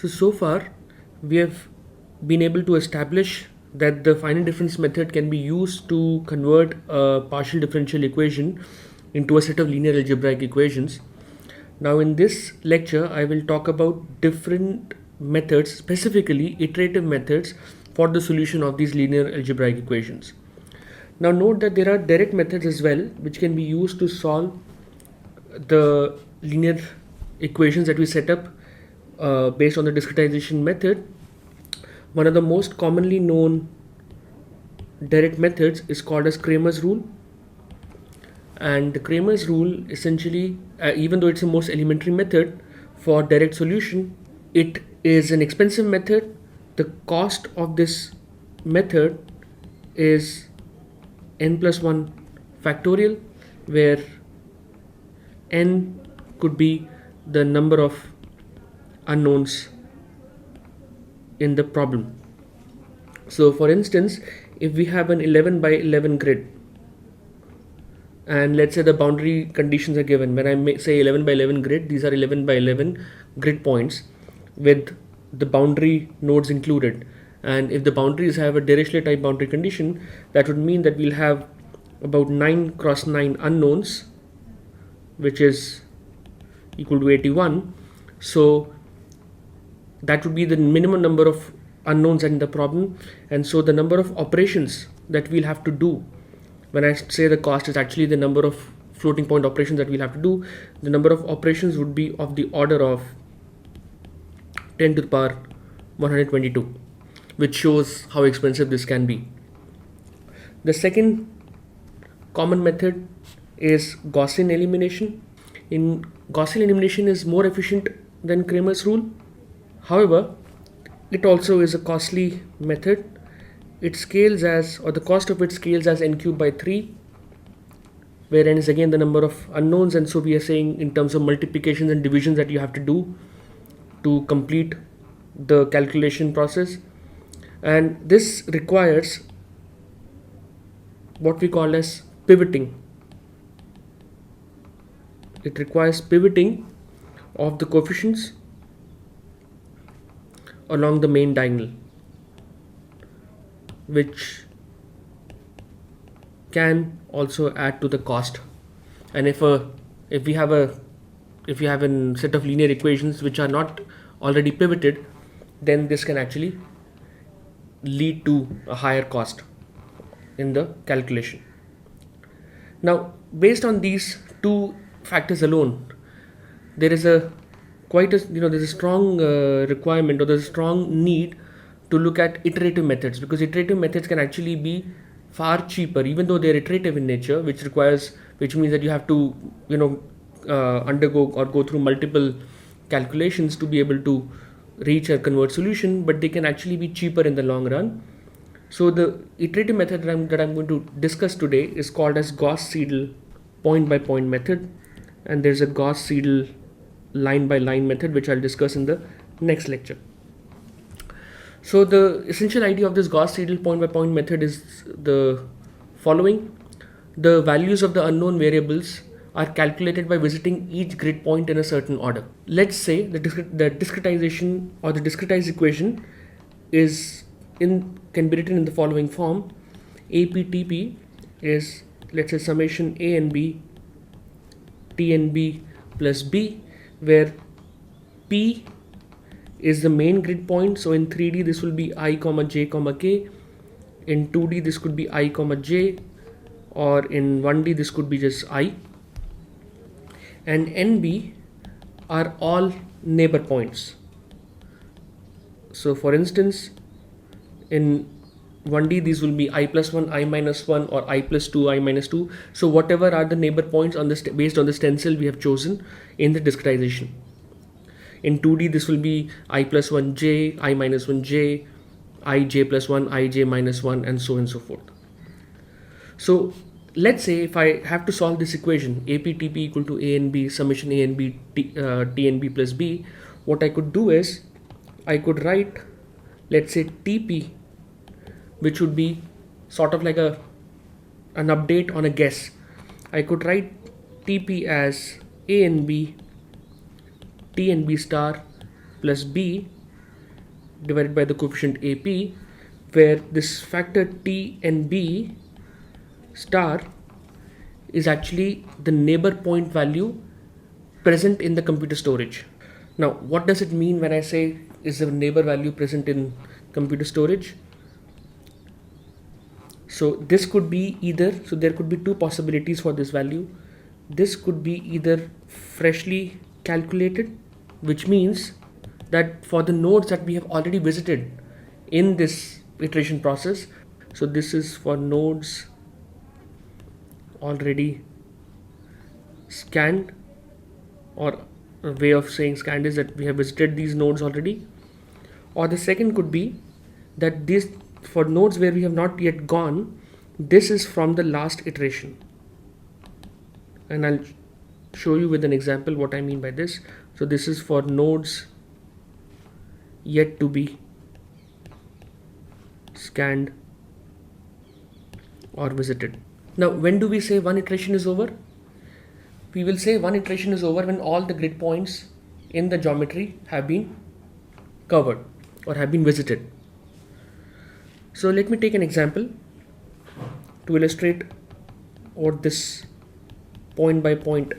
So far we have been able to establish that the finite difference method can be used to convert a partial differential equation into a set of linear algebraic equations. Now in this lecture I will talk about different methods, specifically iterative methods for the solution of these linear algebraic equations. Now note that there are direct methods as well which can be used to solve the linear equations that we set up based on the discretization method. One of the most commonly known direct methods is called as Cramer's rule. And the Cramer's rule essentially, even though it's the most elementary method for direct solution, it is an expensive method. The cost of this method is n plus 1 factorial, where n could be the number of unknowns in the problem. So for instance, if we have an 11 by 11 grid, and let's say the boundary conditions are given, when I say 11 by 11 grid, these are 11 by 11 grid points with the boundary nodes included. And if the boundaries have a Dirichlet type boundary condition, that would mean that we'll have about 9 cross 9 unknowns, which is equal to 81. So that would be the minimum number of unknowns in the problem, and so the number of operations that we'll have to do, when I say the cost is actually the number of floating point operations that we'll have to do, the number of operations would be of the order of 10 to the power 122, which shows how expensive this can be. The second common method is Gaussian elimination. In Gaussian elimination is more efficient than Cramer's rule. However, it also is a costly method. It scales as, or the cost of it scales as n cubed by 3, where n is again the number of unknowns, and so we are saying in terms of multiplications and divisions that you have to do to complete the calculation process. And this requires what we call as pivoting. It requires pivoting of the coefficients along the main diagonal, which can also add to the cost. And if we have a set of linear equations which are not already pivoted, then this can actually lead to a higher cost in the calculation. Now, based on these two factors alone, there is a there's a strong requirement, or there's a strong need to look at iterative methods, because iterative methods can actually be far cheaper, even though they're iterative in nature, which means that you have to undergo or go through multiple calculations to be able to reach a converged solution, but they can actually be cheaper in the long run. So the iterative method that I'm going to discuss today is called as Gauss-Seidel point by point method, and there's a Gauss-Seidel line by line method, which I'll discuss in the next lecture. So the essential idea of this Gauss-Seidel point by point method is the following. The values of the unknown variables are calculated by visiting each grid point in a certain order. Let's say the discretization or the discretized equation can be written in the following form. APTP is, let's say, summation A and B T and B plus B, where P is the main grid point. So in 3D this will be I comma j comma k, in 2D this could be I comma j, or in 1D this could be just I, and NB are all neighbor points. So for instance, in 1D these will be I plus 1, I minus 1, or I plus 2, I minus 2. So whatever are the neighbor points on this based on the stencil we have chosen in the discretization. In 2D this will be I plus 1 j, I minus 1 j, I j plus 1, I j minus 1, and so on and so forth. So let's say if I have to solve this equation APTP equal to A and B summation A and B T and B plus B, what I could do is I could write, let's say, TP, which would be sort of like an update on a guess. I could write TP as A and B T and B star plus B, divided by the coefficient AP, where this factor T and B star is actually the neighbor point value present in the computer storage. Now, what does it mean when I say is the neighbor value present in computer storage? So this could be either, so there could be two possibilities for this value. This could be either freshly calculated, which means that for the nodes that we have already visited in this iteration process, so this is for nodes already scanned, or a way of saying scanned is that we have visited these nodes already. Or the second could be that this, for nodes where we have not yet gone, this is from the last iteration. And I'll show you with an example what I mean by this. So this is for nodes yet to be scanned or visited. Now, when do we say one iteration is over? We will say one iteration is over when all the grid points in the geometry have been covered or have been visited. So let me take an example to illustrate what this point by point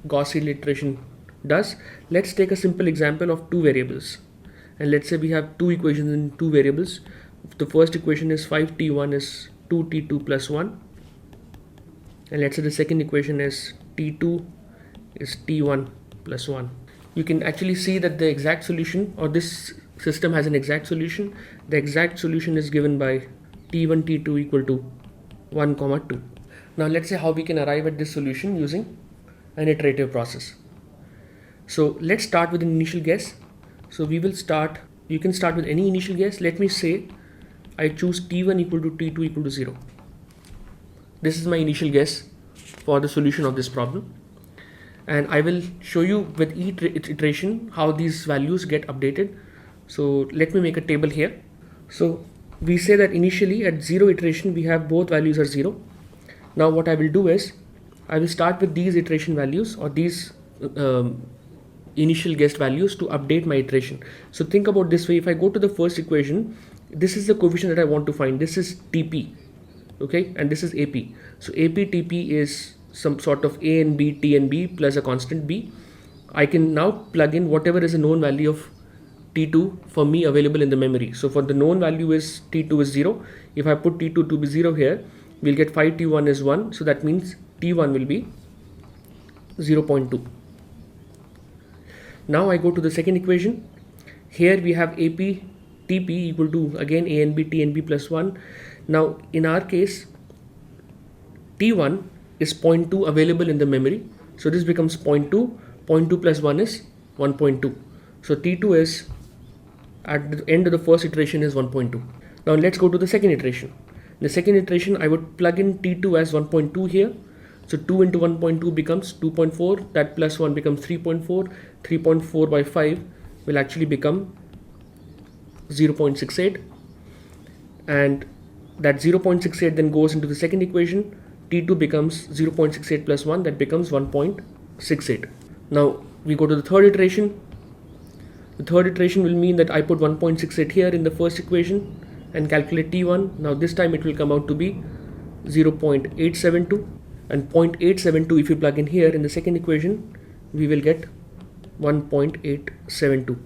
Gauss-Seidel iteration does. Let's take a simple example of two variables, and let's say we have two equations in two variables. The first equation is 5t1 is 2t2 plus 1, and let's say the second equation is t2 is t1 plus 1. You can actually see that the exact solution, or this system has an exact solution. The exact solution is given by t1 t2 equal to 1 comma 2. Now let's say how we can arrive at this solution using an iterative process. So let's start with an initial guess. So we will start, you can start with any initial guess. Let me say I choose t1 equal to t2 equal to 0. This is my initial guess for the solution of this problem, and I will show you with each iteration how these values get updated. So let me make a table here. So we say that initially at 0 iteration we have both values are 0. Now what I will do is I will start with these iteration values, or these initial guessed values, to update my iteration. So think about this way: if I go to the first equation, this is the coefficient that I want to find. This is TP, okay, and this is AP. So AP TP is some sort of A and B, T and B plus a constant B. I can now plug in whatever is a known value of T2 for me available in the memory. So for the known value is T2 is 0. If I put T2 to be 0 here, we'll get 5T1 is 1. So that means T1 will be 0.2. Now I go to the second equation. Here we have AP TP equal to again A and B, T and B plus 1. Now in our case, T1 is 0.2 available in the memory. So this becomes 0.2. 0.2 plus 1 is 1.2. So T2 is, at the end of the first iteration, is 1.2. Now let's go to the second iteration. In the second iteration, I would plug in T2 as 1.2 here. So 2 into 1.2 becomes 2.4. That plus 1 becomes 3.4. 3.4 by 5 will actually become 0.68. And that 0.68 then goes into the second equation. T2 becomes 0.68 plus 1. That becomes 1.68. Now we go to the third iteration. The third iteration will mean that I put 1.68 here in the first equation and calculate T1. Now this time it will come out to be 0.872, and 0.872 if you plug in here in the second equation, we will get 1.872.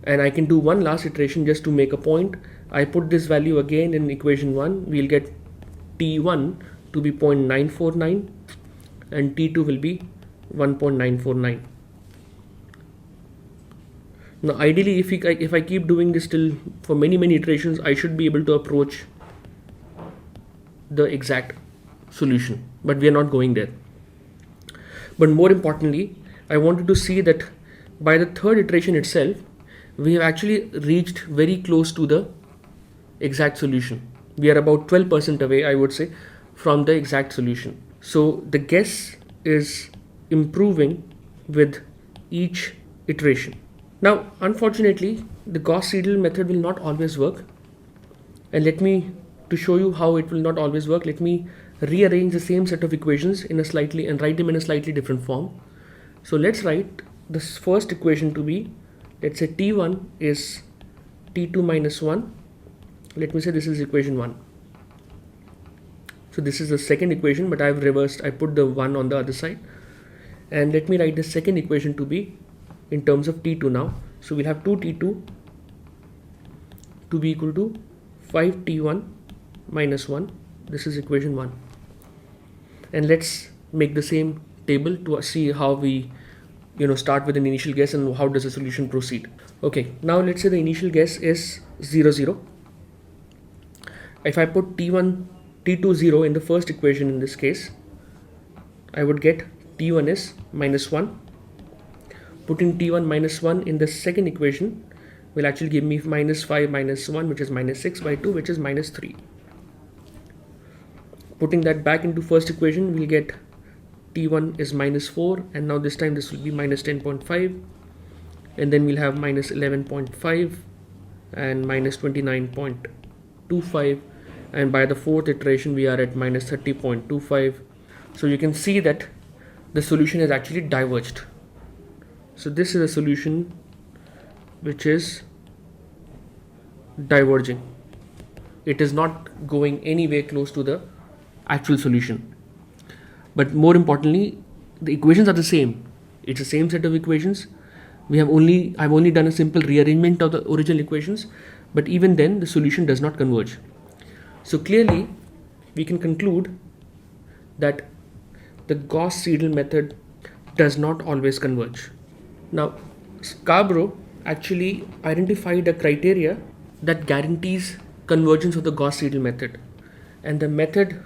And I can do one last iteration just to make a point. I put this value again in equation 1. We'll get T1 to be 0.949 and T2 will be 1.949. Now ideally, if I keep doing this till for many iterations, I should be able to approach the exact solution, but we are not going there. But more importantly, I wanted to see that by the third iteration itself, we have actually reached very close to the exact solution. We are about 12% away, I would say, from the exact solution. So the guess is improving with each iteration. Now, unfortunately, the Gauss-Seidel method will not always work. And to show you how it will not always work, let me rearrange the same set of equations and write them in a slightly different form. So let's write this first equation to be let's say T1 is T2 minus 1. Let me say this is equation 1. So this is the second equation, but I've reversed, I put the 1 on the other side. And let me write the second equation to be in terms of T2 now. So we'll have 2T2 to be equal to 5T1 minus 1. This is equation 1. And let's make the same table to see how we start with an initial guess and how does the solution proceed. Okay, now let's say the initial guess is 0, 0. If I put T2 0 in the first equation in this case, I would get T1 is minus 1. Putting T1 minus 1 in the second equation will actually give me minus 5 minus 1, which is minus 6 by 2, which is minus 3. Putting that back into first equation, we'll get T1 is minus 4, and now this time this will be minus 10.5, and then we'll have minus 11.5 and minus 29.25, and by the fourth iteration we are at minus 30.25. So you can see that the solution has actually diverged. So this is a solution which is diverging. It is not going anywhere close to the actual solution. But more importantly, the equations are the same. It's the same set of equations. I've only done a simple rearrangement of the original equations, but even then the solution does not converge. So clearly we can conclude that the Gauss-Seidel method does not always converge. Now, Scarborough actually identified a criteria that guarantees convergence of the Gauss-Seidel method, and the method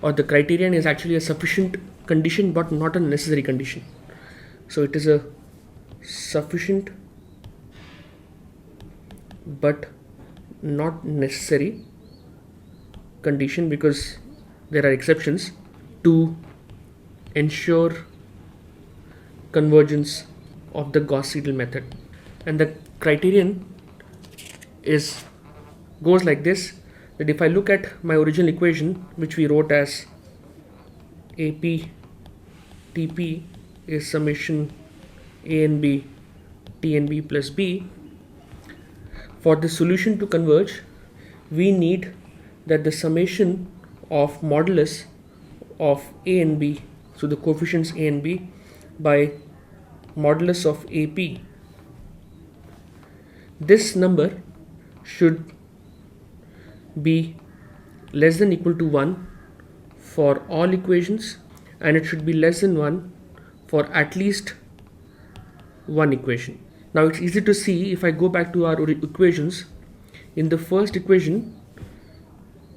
or the criterion is actually a sufficient condition but not a necessary condition. So it is a sufficient but not necessary condition, because there are exceptions to ensure convergence of the Gauss-Seidel method. And the criterion goes like this, that if I look at my original equation, which we wrote as AP TP is summation A and B T and B plus B, for the solution to converge we need that the summation of modulus of A and B, so the coefficients A and B, by modulus of AP, this number should be less than equal to 1 for all equations, and it should be less than 1 for at least one equation. Now it's easy to see if I go back to our equations. In the first equation,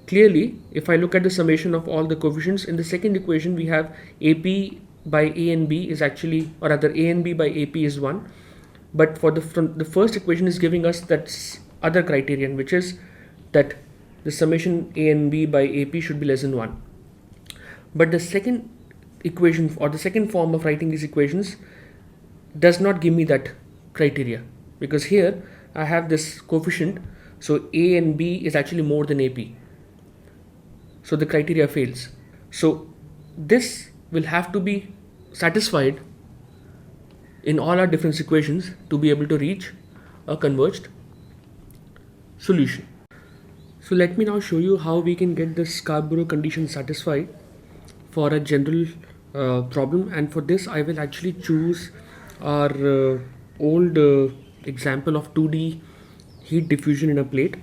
clearly if I look at the summation of all the coefficients, in the second equation we have AP by A and B is actually, or rather A and B by AP is 1, but for the first equation is giving us that other criterion, which is that the summation A and B by AP should be less than 1. But the second equation, or the second form of writing these equations, does not give me that criteria, because here I have this coefficient, so A and B is actually more than AP, so the criteria fails. So this will have to be satisfied in all our different equations to be able to reach a converged solution. So let me now show you how we can get the Scarborough condition satisfied for a general problem, and for this I will actually choose our old example of 2D heat diffusion in a plate.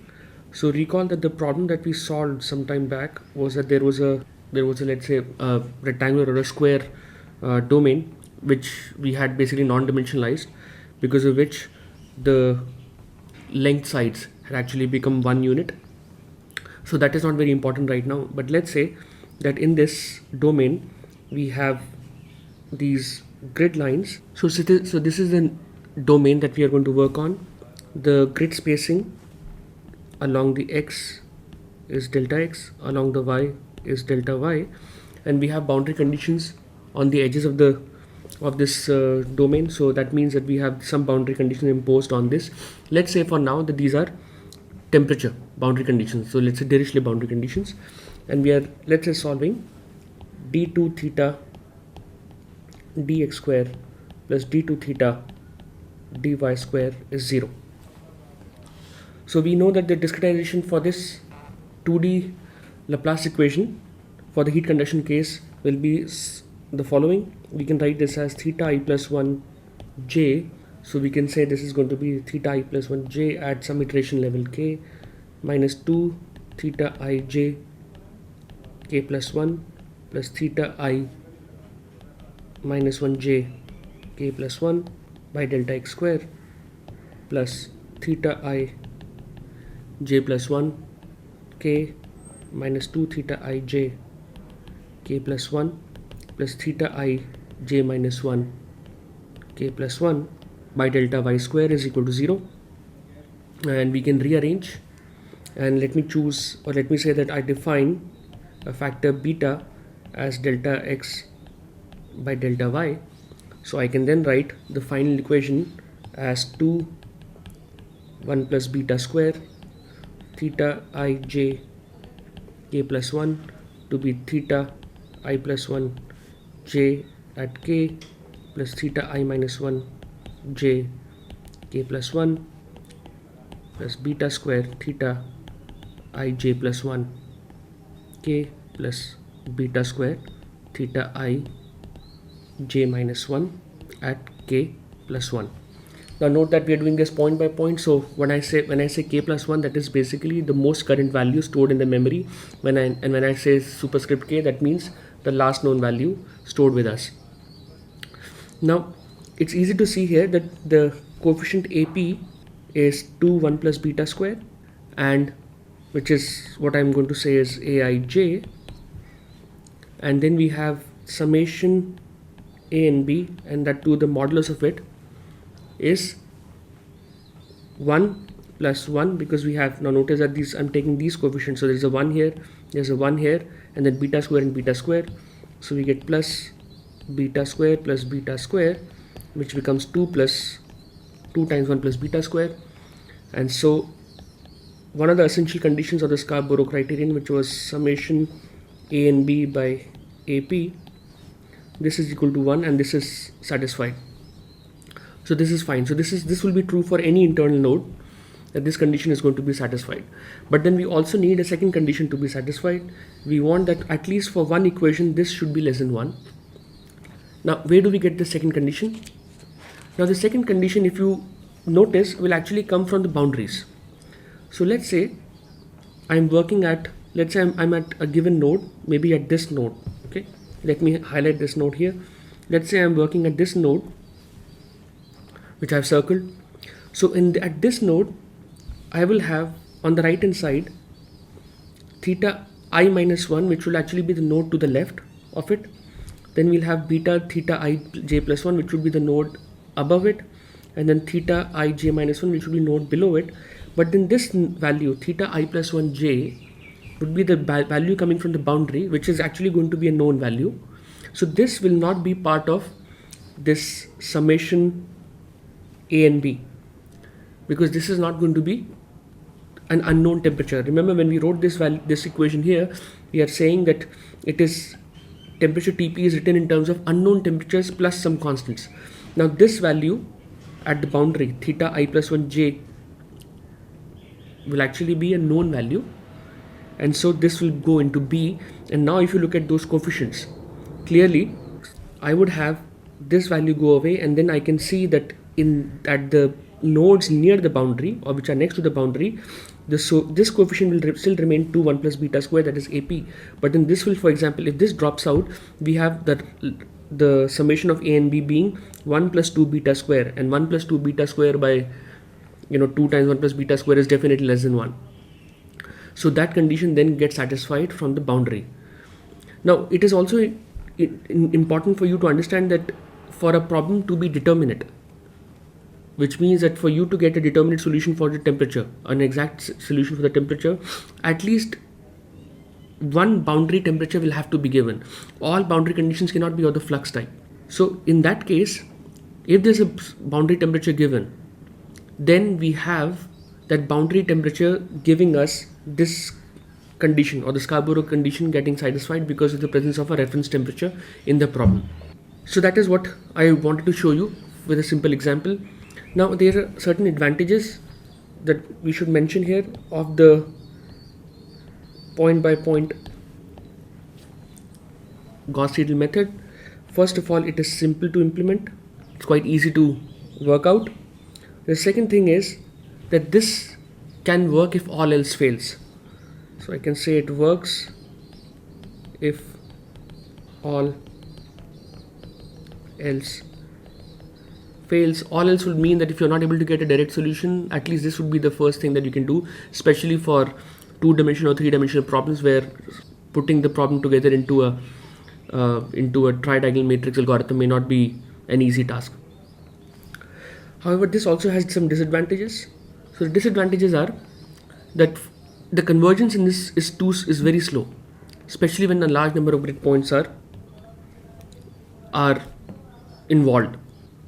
So recall that the problem that we solved some time back was that there was a let's say a rectangular or a square domain which we had basically non-dimensionalized, because of which the length sides had actually become one unit. So that is not very important right now, but let's say that in this domain we have these grid lines. So this is the domain that we are going to work on. The grid spacing along the x is delta x, along the y is delta y, and we have boundary conditions on the edges of this domain. So that means that we have some boundary conditions imposed on this. Let's say for now that these are temperature boundary conditions, so let's say Dirichlet boundary conditions, and we are, let's say, solving d2 theta dx square plus d2 theta dy square is 0. So we know that the discretization for this 2D Laplace equation for the heat conduction case will be the following. We can write this as theta I plus 1 j. So we can say this is going to be theta I plus 1 j at some iteration level k minus 2 theta I j k plus 1 plus theta I minus 1 j k plus 1 by delta x square plus theta I j plus 1 k minus 2 theta I j k plus 1 plus theta I j minus 1 k plus 1 by delta y square is equal to 0. And we can rearrange, and let me choose, or let me say that I define a factor beta as delta x by delta y. So I can then write the final equation as 2 1 plus beta square theta I j k plus 1 to be theta I plus 1 j at k plus theta I minus 1 j k plus 1 plus beta square theta I j plus 1 k plus beta square theta I j minus 1 at k plus 1. Now note that we are doing this point by point. So when I say k plus 1, that is basically the most current value stored in the memory. When I say superscript k, that means the last known value stored with us. Now it's easy to see here that the coefficient AP is 2 1 plus beta square, and which is what I'm going to say is Aij, and then we have summation A and B, and that too the modulus of it is 1 plus 1, because we have, now notice that these, I'm taking these coefficients, so there's a 1 here, there's a 1 here, and then beta square and beta square, so we get plus beta square, which becomes 2 times 1 plus beta square. And so one of the essential conditions of the Scarborough criterion, which was summation A and B by AP, this is equal to 1, and this is satisfied. So this is fine. So this will be true for any internal node, that this condition is going to be satisfied. But then we also need a second condition to be satisfied. We want that at least for one equation this should be less than 1. Now where do we get the second condition? Now the second condition, if you notice, will actually come from the boundaries. So let's say I'm working at, let's say I'm at a given node, maybe at this node. Okay, let me highlight this node here. Let's say I'm working at this node, which I've circled. So at this node, I will have on the right hand side theta I minus 1, which will actually be the node to the left of it. Then we'll have beta theta I j plus 1, which would be the node above it, and then theta I j minus 1, which will be node below it. But then this value theta I plus 1 j would be the value coming from the boundary, which is actually going to be a known value. So this will not be part of this summation A and B, because this is not going to be an unknown temperature. Remember, when we wrote this equation here, we are saying that it is temperature Tp is written in terms of unknown temperatures plus some constants. Now this value at the boundary theta I plus 1 j will actually be a known value, and so this will go into B. And now if you look at those coefficients, clearly I would have this value go away, and then I can see that at the nodes near the boundary, or which are next to the boundary, this coefficient will still remain 2 1 plus beta square, that is AP. But then this will, for example, if this drops out, we have that the summation of A and B being 1 plus 2 beta square, and 1 plus 2 beta square by 2 times 1 plus beta square is definitely less than 1. So that condition then gets satisfied from the boundary. Now it is also important for you to understand that for a problem to be determinate, which means that for you to get a determinate solution for the temperature, an exact solution for the temperature, at least one boundary temperature will have to be given. All boundary conditions cannot be of the flux type. So in that case, if there's a boundary temperature given, then we have that boundary temperature giving us this condition, or the Scarborough condition, getting satisfied because of the presence of a reference temperature in the problem. So that is what I wanted to show you with a simple example. Now there are certain advantages that we should mention here of the point by point Gauss-Seidel method. First of all, it is simple to implement. It's quite easy to work out. The second thing is that this can work if all else fails. So I can say it works if all else fails. All else would mean that if you're not able to get a direct solution, at least this would be the first thing that you can do, especially for two-dimensional or three-dimensional problems where putting the problem together into a tri-diagonal matrix algorithm may not be an easy task. However, this also has some disadvantages. So the disadvantages are that the convergence in this is very slow, especially when a large number of grid points are involved.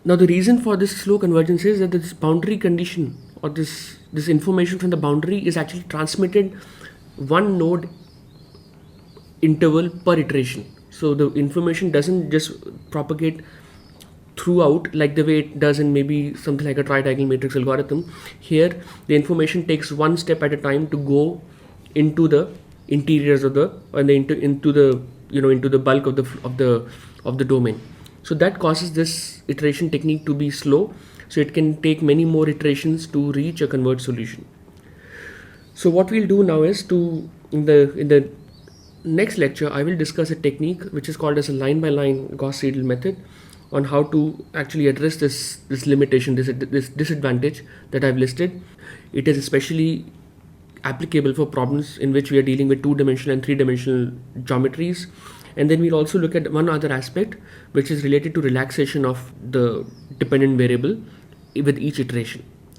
Now the reason for this slow convergence is that this boundary condition or this information from the boundary is actually transmitted one node interval per iteration. So the information doesn't just propagate throughout like the way it does in maybe something like a tri-diagonal matrix algorithm. Here the information takes one step at a time to go into the interiors of the into the bulk of the domain. So that causes this iteration technique to be slow. So it can take many more iterations to reach a converged solution. So what we'll do now is in the next lecture I will discuss a technique which is called as a line-by-line Gauss-Seidel method on how to actually address this limitation, this disadvantage that I've listed. It is especially applicable for problems in which we are dealing with two-dimensional and three-dimensional geometries. And then we'll also look at one other aspect which is related to relaxation of the dependent variable with each iteration.